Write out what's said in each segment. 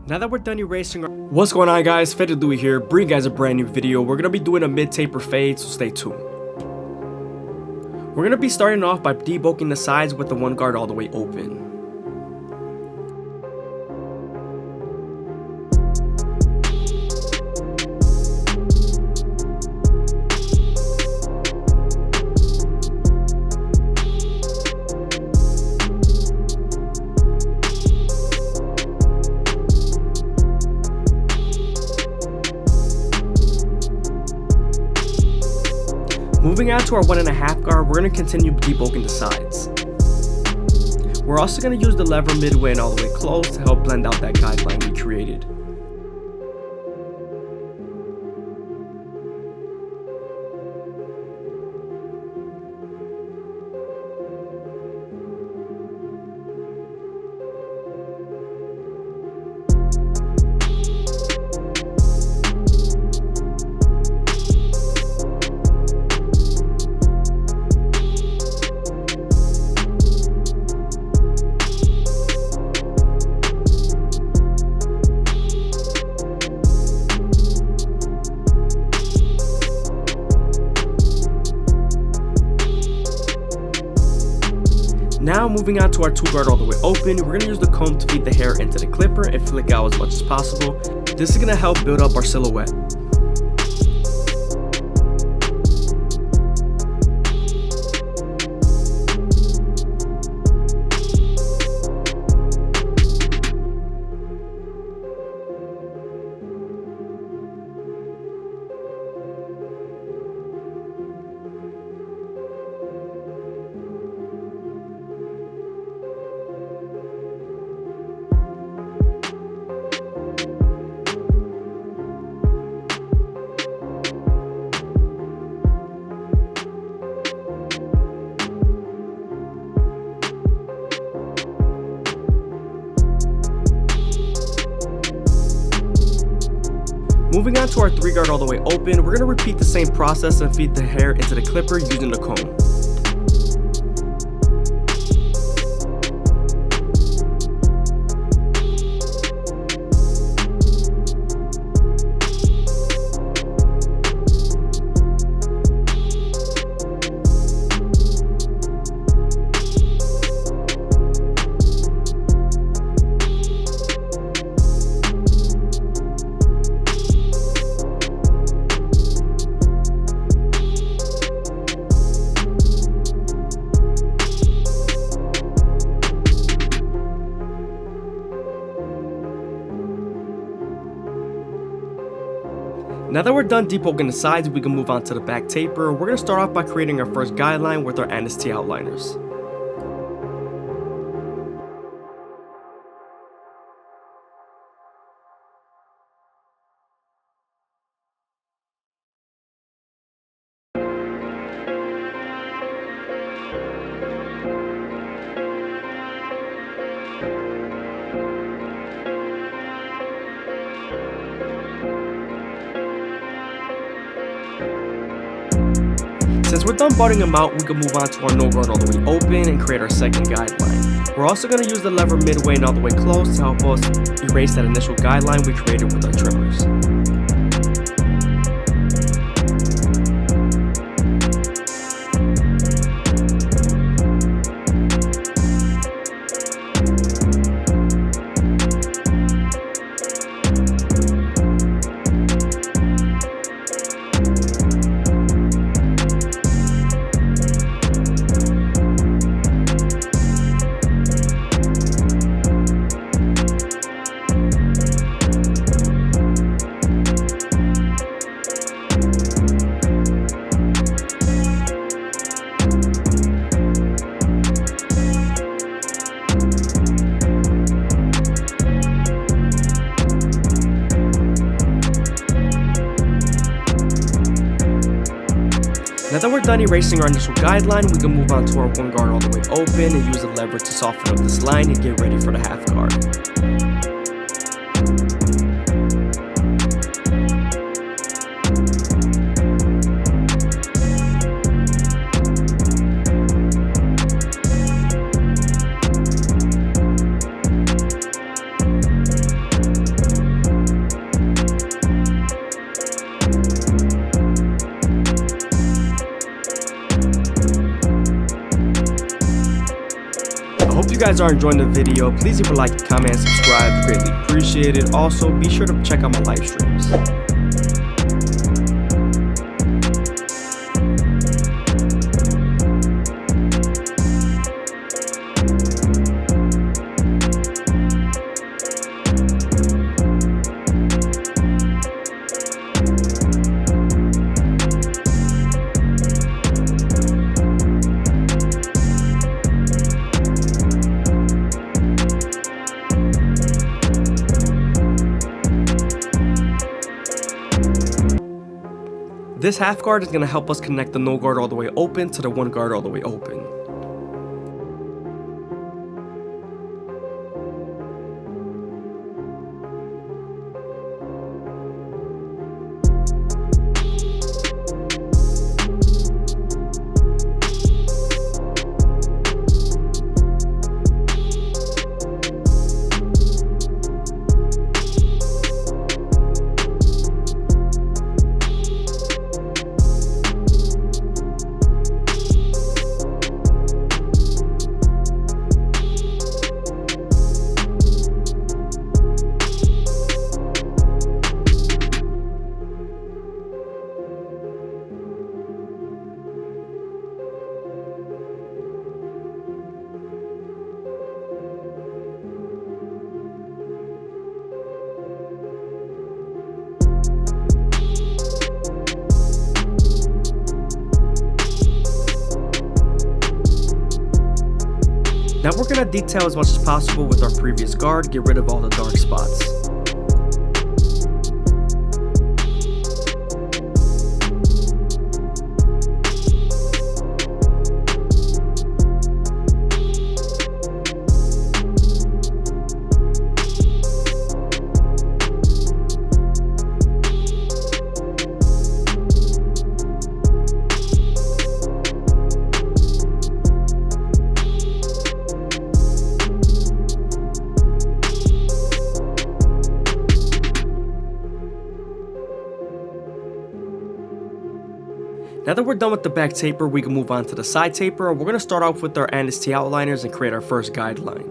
Now that we're done erasing what's going on, guys? FadeitLuie here, bringing you guys a brand new video. We're gonna be doing a mid-taper fade, so stay tuned. We're gonna be starting off by debulking the sides with the one guard all the way open. Moving on to our 1.5 guard, we're going to continue debulking the sides. We're also going to use the lever midway and all the way close to help blend out that guideline we created. Now moving on to our 2 guard all the way open, we're going to use the comb to feed the hair into the clipper and flick out as much as possible. This is going to help build up our silhouette. Moving on to our 3 guard all the way open, we're going to repeat the same process and feed the hair into the clipper using the comb. Now that we're done debulking the sides, we can move on to the back taper. We're going to start off by creating our first guideline with our NST outliners. Since we're done budding them out, we can move on to our no guard all the way open and create our second guideline. We're also going to use the lever midway and all the way close to help us erase that initial guideline we created with our trimmers. Now that we're done erasing our initial guideline, we can move on to our 1 guard all the way open and use the lever to soften up this line and get ready for the half guard. guys are enjoying the video, please leave a like, comment, and subscribe. Greatly appreciated. Also, be sure to check out my live streams. This half guard is going to help us connect the no guard all the way open to the one guard all the way open. Now we're going to detail as much as possible with our previous guard, get rid of all the dark spots. Now that we're done with the back taper, we can move on to the side taper. We're going to start off with our NST outliners and create our first guideline.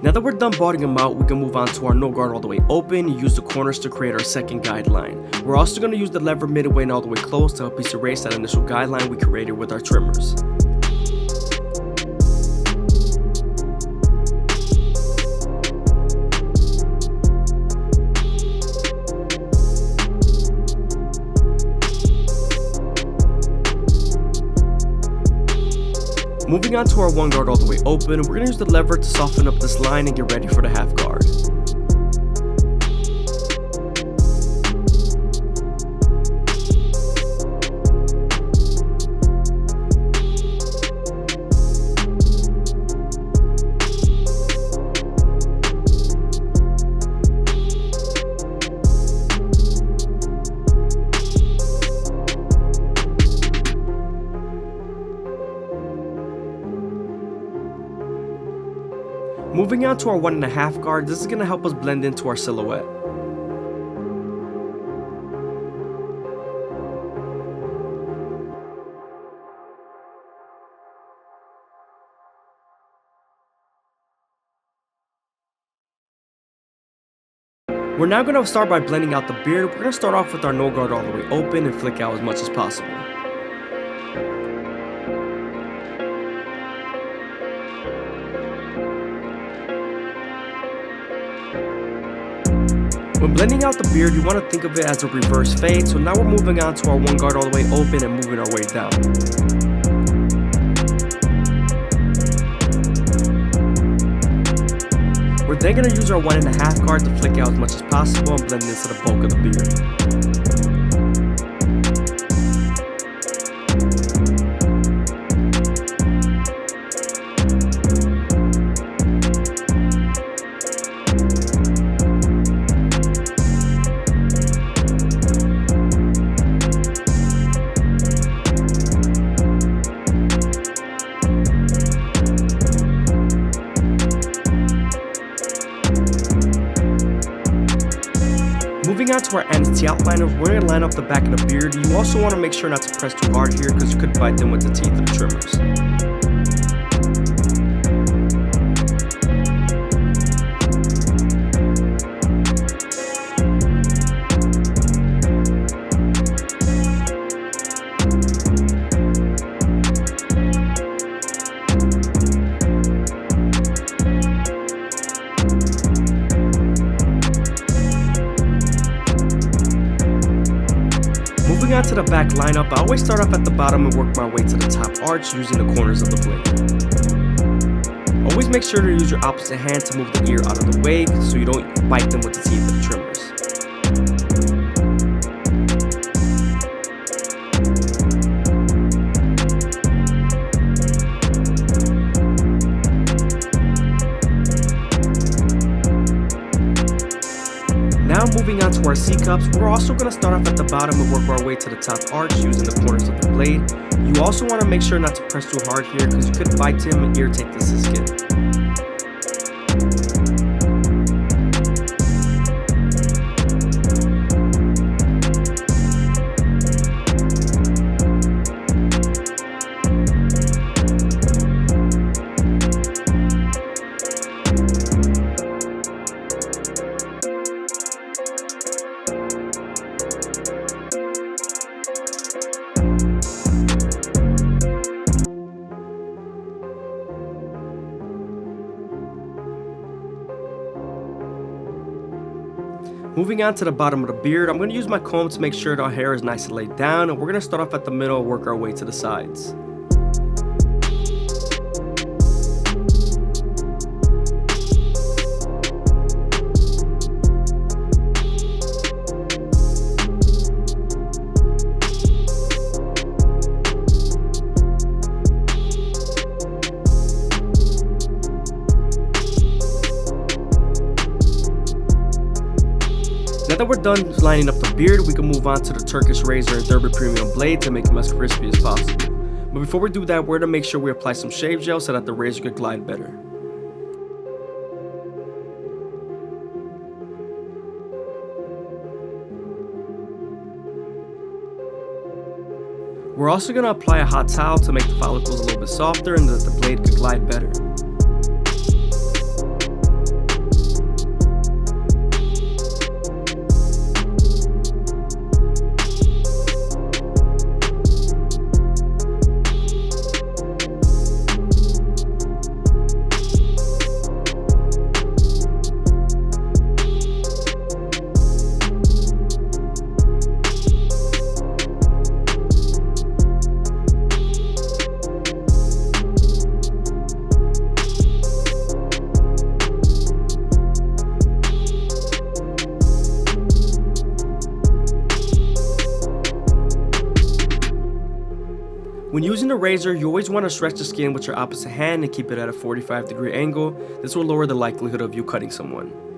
Now that we're done botting them out, we can move on to our no guard all the way open and use the corners to create our second guideline. We're also going to use the lever midway and all the way close to help us erase that initial guideline we created with our trimmers. Moving on to our one guard all the way open, we're going to use the lever to soften up this line and get ready for the half guard. Moving on to our 1.5 guard, this is going to help us blend into our silhouette. We're now going to start by blending out the beard. We're going to start off with our no guard all the way open and flick out as much as possible. When blending out the beard, you want to think of it as a reverse fade, so now we're moving on to our one guard all the way open and moving our way down. We're then going to use our 1.5 guard to flick out as much as possible and blend into the bulk of the beard. Moving on to our anti-outliner, we're going to line up the back of the beard. You also want to make sure not to press too hard here because you could bite them with the teeth of the trimmers. Moving on to the back lineup, I always start off at the bottom and work my way to the top arch using the corners of the blade. Always make sure to use your opposite hand to move the ear out of the way so you don't bite them with the teeth of the trimmers. Now moving on to our C-cups, we're also going to start off at the bottom and work our way to the top arch using the corners of the blade. You also want to make sure not to press too hard here because you could bite him and irritate the skin. Moving on to the bottom of the beard, I'm going to use my comb to make sure our hair is nice and laid down, and we're going to start off at the middle and work our way to the sides. Now that we're done lining up the beard, we can move on to the Turkish razor and Derby premium blade to make them as crispy as possible. But before we do that, we're going to make sure we apply some shave gel so that the razor could glide better. We're also going to apply a hot towel to make the follicles a little bit softer and that the blade could glide better. When using the razor, you always want to stretch the skin with your opposite hand and keep it at a 45-degree angle. This will lower the likelihood of you cutting someone.